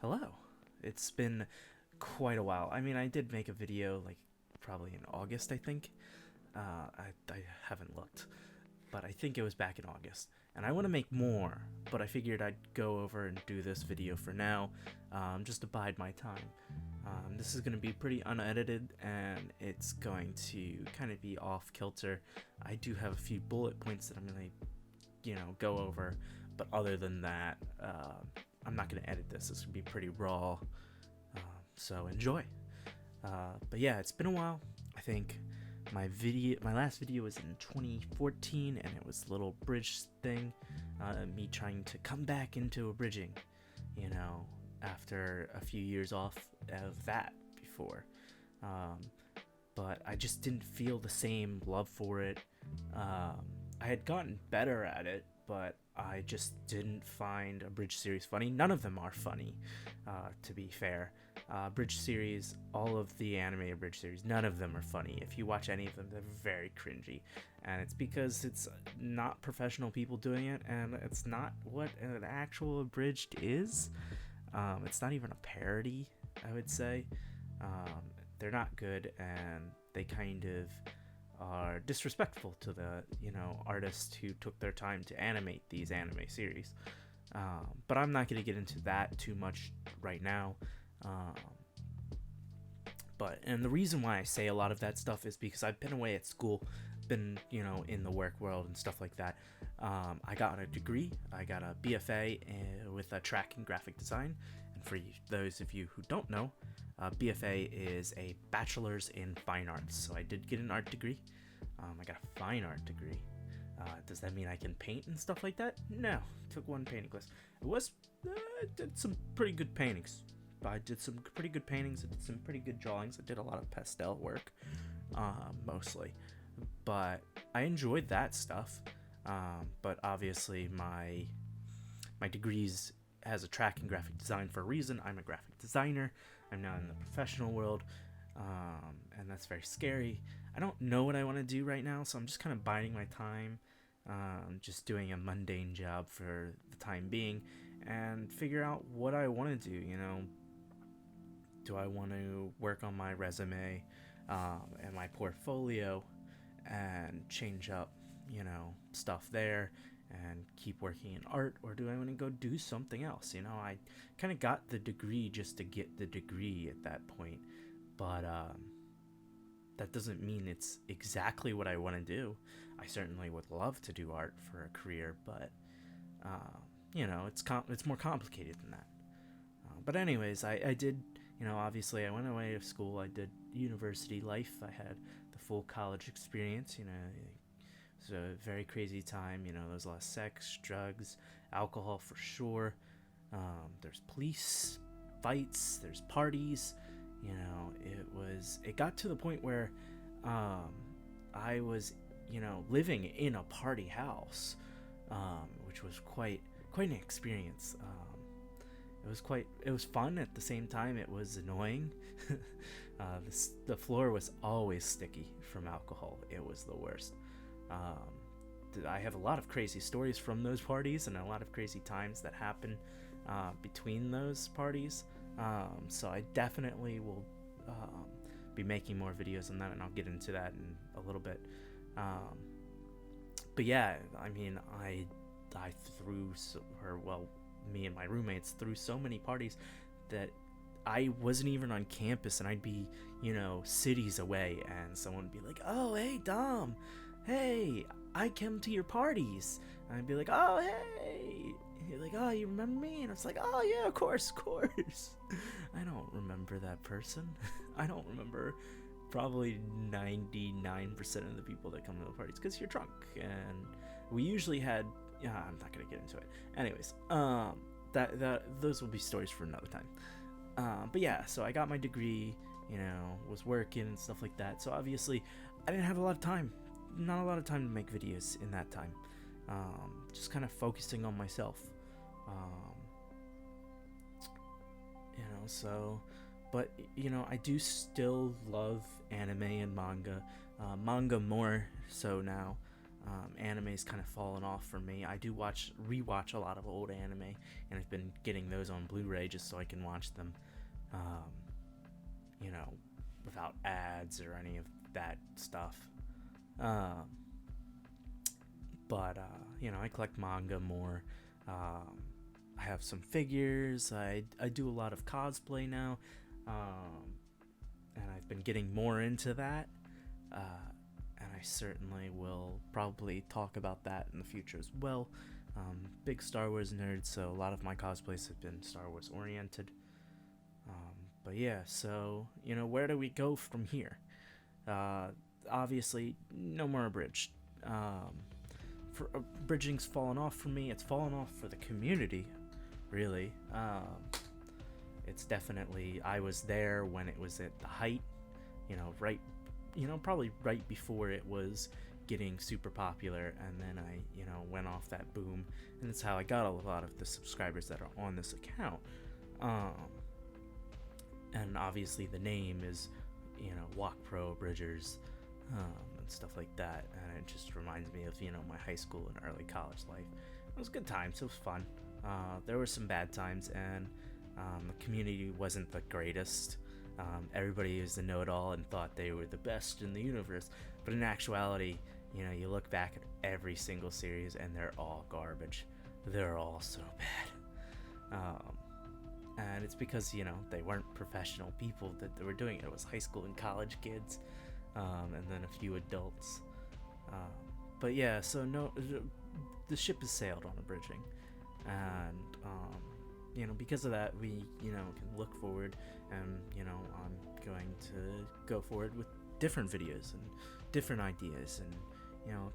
Hello. It's been quite a while. I mean, I did make a video like probably in August, I think. I haven't looked, but I think it was back in August. And I want to make more, but I figured I'd go over and do this video for now, just to bide my time. This is going to be pretty unedited, and it's going to kind of be off kilter. I do have a few bullet points that I'm going to, go over, but other than that, I'm not going to edit this. This will be pretty raw, so enjoy. But yeah, it's been a while. I think my last video was in 2014, and it was a little bridge thing, me trying to come back into a bridging, you know, after a few years off of that before. But I just didn't feel the same love for it. I had gotten better at it, but I just didn't find a bridge series funny. None of them are funny, to be fair. Bridge series, all of the animated bridge series, none of them are funny. If you watch any of them, they're very cringy. And it's because it's not professional people doing it, and it's not what an actual abridged is. It's not even a parody, I would say. They're not good, and they kind of are disrespectful to the artists who took their time to animate these anime series. But I'm not going to get into that too much right now. And the reason why I say a lot of that stuff is because I've been away at school, been in the work world and stuff like that. I got a degree. I got a BFA with a track in graphic design. And for those of you who don't know, BFA is a bachelor's in fine arts. So I did get an art degree. I got a fine art degree. Does that mean I can paint and stuff like that? No. Took one painting class. I did some pretty good paintings. I did some pretty good paintings. I did some pretty good drawings. I did a lot of pastel work, mostly. But I enjoyed that stuff. But obviously my degrees has a track in graphic design for a reason. I'm a graphic designer. I'm now in the professional world, and that's very scary. I don't know what I want to do right now, so I'm just kind of biding my time, just doing a mundane job for the time being, and figure out what I want to do. Do I want to work on my resume and my portfolio and change up, stuff there and keep working in art, or do I want to go do something else? I kind of got the degree just to get the degree at that point, but that doesn't mean it's exactly what I want to do. I certainly would love to do art for a career, but it's more complicated than that. But anyways, I did, obviously I went away to school. I did university life. I had the full college experience. It was a very crazy time. There was a lot of sex, drugs, alcohol for sure. There's police fights. There's parties. It got to the point where I was, living in a party house, which was quite an experience. It was fun at the same time. It was annoying. The floor was always sticky from alcohol. It was the worst. I have a lot of crazy stories from those parties and a lot of crazy times that happen between those parties. So I definitely will be making more videos on that, and I'll get into that in a little bit. But yeah, I mean, I threw, me and my roommates threw so many parties that I wasn't even on campus, and I'd be, cities away, and someone would be like, "Oh, hey, Dom, hey, I come to your parties." And I'd be like, "Oh, hey." And you're like, "Oh, you remember me?" And I was like, "Oh, yeah, of course, of course." I don't remember that person. I don't remember probably 99% of the people that come to the parties, because you're drunk. And we usually had, yeah, I'm not going to get into it. Anyways, those will be stories for another time. But yeah, so I got my degree, was working and stuff like that. So obviously I didn't have a lot of time. Not a lot of time to make videos in that time. Just kind of focusing on myself. But I do still love anime and manga. Manga more so now. Anime's kind of fallen off for me. I do rewatch a lot of old anime, and I've been getting those on Blu-ray just so I can watch them, um, you know, without ads or any of that stuff. Um, but you know, I collect manga more. I have some figures. I do a lot of cosplay now, and I've been getting more into that. And I certainly will probably talk about that in the future as well. Big Star Wars nerd, so a lot of my cosplays have been Star Wars oriented. But yeah, so, you know, where do we go from here? Obviously, no more abridged. Bridging's fallen off for me. It's fallen off for the community, really. It's definitely, I was there when it was at the height, probably right before it was getting super popular, and then I, went off that boom, and that's how I got a lot of the subscribers that are on this account. And obviously the name is, Walk Pro Bridgers, and stuff like that, and it just reminds me of, my high school and early college life. It was good times, it was fun. There were some bad times, and the community wasn't the greatest. Everybody was the know-it-all and thought they were the best in the universe, but in actuality, you look back at every single series and they're all garbage. They're all so bad. And it's because, they weren't professional people that they were doing it. It was high school and college kids, and then a few adults. But yeah, so no, the ship has sailed on abridging, and because of that, we can look forward, and I'm going to go forward with different videos and different ideas, and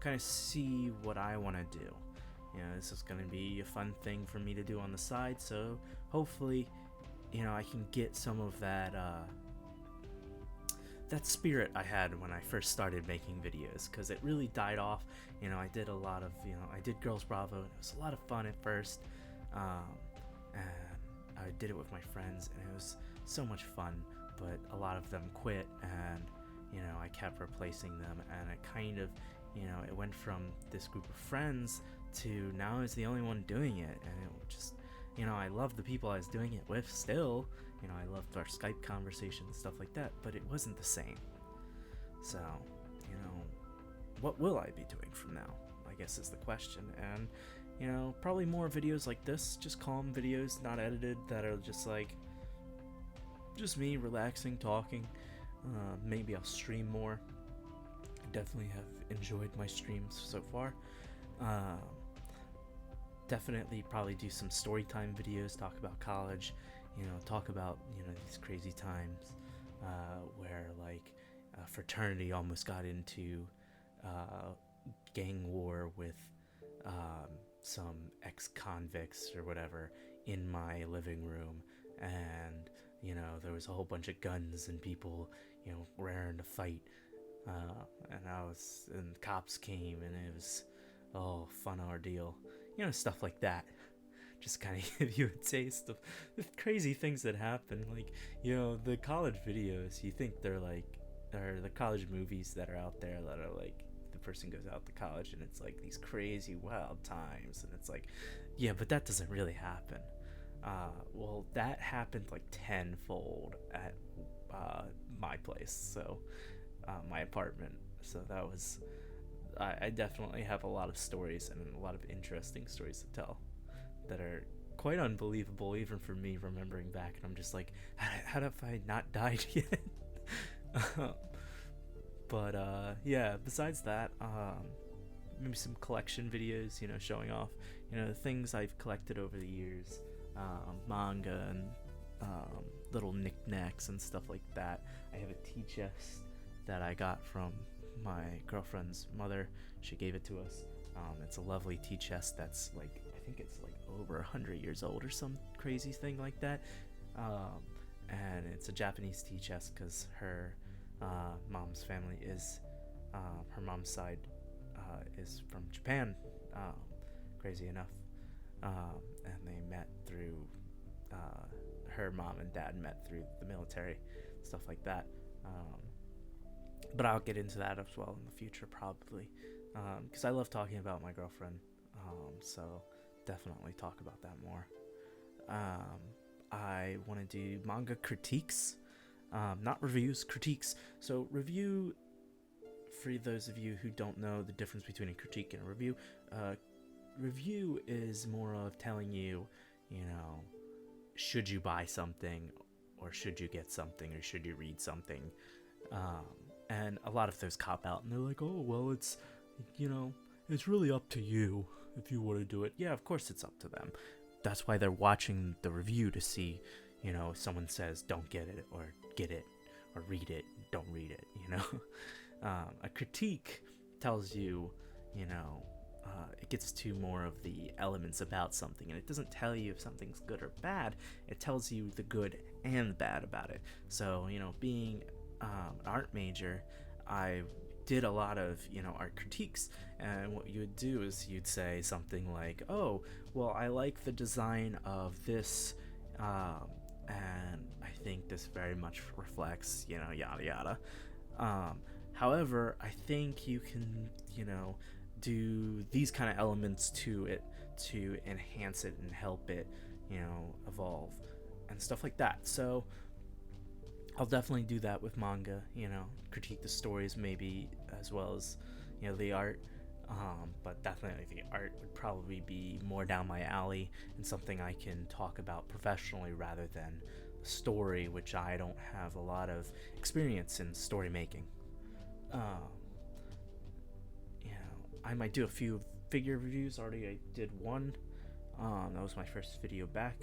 kind of see what I want to do. This is going to be a fun thing for me to do on the side, so hopefully I can get some of that that spirit I had when I first started making videos, because it really died off. I did a lot of I did Girls Bravo, and it was a lot of fun at first, and I did it with my friends, and it was so much fun, but a lot of them quit, and I kept replacing them, and it kind of it went from this group of friends to now I was the only one doing it, and it just I loved the people I was doing it with still. I loved our Skype conversations and stuff like that, but it wasn't the same. So, what will I be doing from now, I guess, is the question. And probably more videos like this, just calm videos, not edited, that are just like just me relaxing, talking. Maybe I'll stream more. I definitely have enjoyed my streams so far. Definitely probably do some story time videos, talk about college, talk about these crazy times where like fraternity almost got into gang war with some ex-convicts or whatever in my living room, and there was a whole bunch of guns and people raring to fight, and cops came, and it was fun ordeal, stuff like that. Just kind of give you a taste of the crazy things that happen. Like, the college videos, you think they're like, or the college movies that are out there that are like, the person goes out to college and it's like these crazy wild times, and it's like, yeah, but that doesn't really happen. Well, that happened like tenfold at my place, so my apartment. So that was, I definitely have a lot of stories, and a lot of interesting stories to tell that are quite unbelievable even for me, remembering back, and I'm just like, how have I not died yet? But yeah, besides that, maybe some collection videos, showing off the things I've collected over the years, manga and little knickknacks and stuff like that. I have a tea chest that I got from my girlfriend's mother. She gave it to us. It's a lovely tea chest that's like, I think it's like over 100 years old or some crazy thing like that. And it's a Japanese tea chest because her mom's family is, her mom's side is from Japan, crazy enough. And they met through, her mom and dad met through the military, stuff like that. But I'll get into that as well in the future, probably. because I love talking about my girlfriend. So definitely talk about that more. I want to do manga critiques, not reviews, critiques. So review, for those of you who don't know the difference between a critique and a review, review is more of telling you, should you buy something, or should you get something, or should you read something. And a lot of those cop out, and they're like, oh, well, it's really up to you if you want to do it. Yeah, of course it's up to them. That's why they're watching the review to see, if someone says don't get it, or get it, or read it, don't read it, A critique tells you, it gets to more of the elements about something, and it doesn't tell you if something's good or bad. It tells you the good and the bad about it. So, being an art major, I did a lot of, art critiques, and what you would do is you'd say something like, oh, well, I like the design of this, and I think this very much reflects, yada yada. However, I think you can, do these kind of elements to it to enhance it and help it, evolve and stuff like that. So I'll definitely do that with manga, critique the stories maybe as well as, the art. But definitely the art would probably be more down my alley and something I can talk about professionally rather than the story, which I don't have a lot of experience in story making. I might do a few figure reviews. Already I did one. That was my first video back,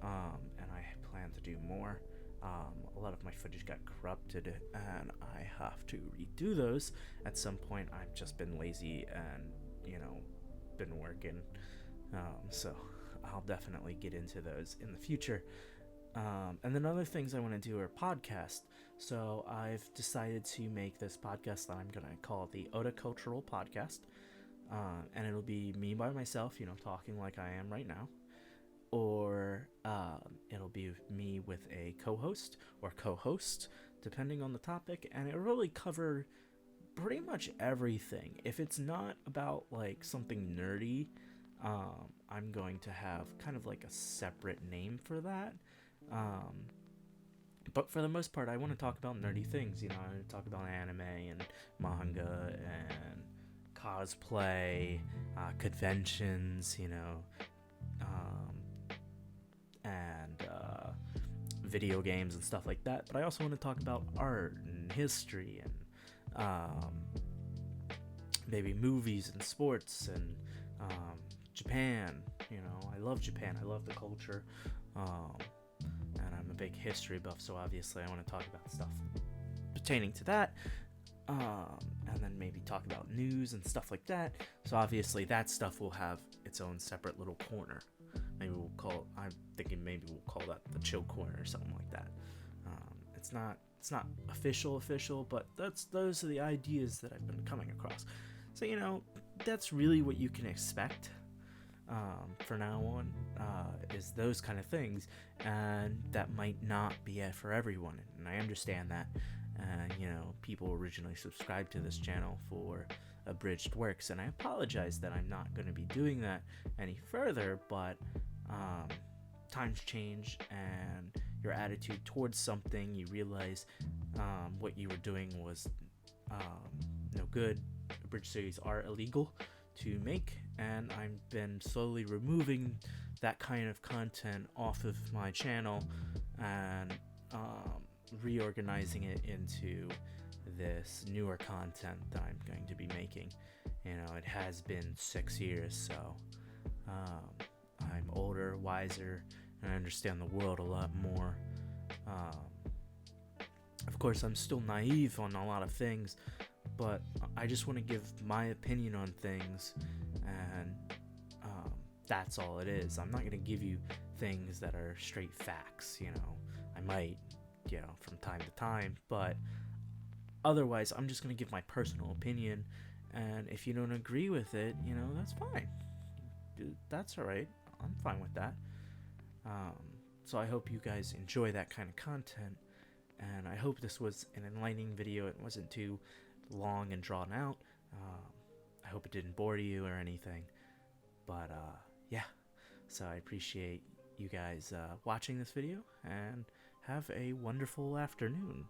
and I plan to do more. A lot of my footage got corrupted, and I have to redo those at some point. I've just been lazy and, been working. So I'll definitely get into those in the future. And then other things I want to do are podcasts. So I've decided to make this podcast that I'm going to call the Oda Cultural Podcast. And it'll be me by myself, talking like I am right now. Or it'll be me with a co-host or co-host, depending on the topic. And it'll really cover pretty much everything. If it's not about like something nerdy, I'm going to have kind of like a separate name for that. But for the most part, I want to talk about nerdy things. I want to talk about anime and manga and cosplay, conventions, and video games and stuff like that. But I also want to talk about art and history and maybe movies and sports and Japan. I love Japan. I love the culture. And I'm a big history buff, so obviously I want to talk about stuff pertaining to that, and then maybe talk about news and stuff like that. So obviously that stuff will have its own separate little corner. I'm thinking maybe we'll call that the chill corner or something like that. It's not official, but those are the ideas that I've been coming across. So that's really what you can expect. For now on, is those kind of things, and that might not be it for everyone, and I understand that. People originally subscribed to this channel for abridged works, and I apologize that I'm not going to be doing that any further, but times change, and your attitude towards something, you realize what you were doing was no good. Abridged series are illegal to make, and I've been slowly removing that kind of content off of my channel and reorganizing it into this newer content that I'm going to be making. It has been 6 years, so I'm older, wiser, and I understand the world a lot more. Of course, I'm still naive on a lot of things, but I just want to give my opinion on things, and that's all it is. I'm not going to give you things that are straight facts. I might, from time to time, but otherwise, I'm just going to give my personal opinion, and if you don't agree with it, that's fine. That's all right. I'm fine with that. So I hope you guys enjoy that kind of content, and I hope this was an enlightening video. It wasn't too long and drawn out. hope it didn't bore you or anything. But yeah, so I appreciate you guys watching this video, and have a wonderful afternoon.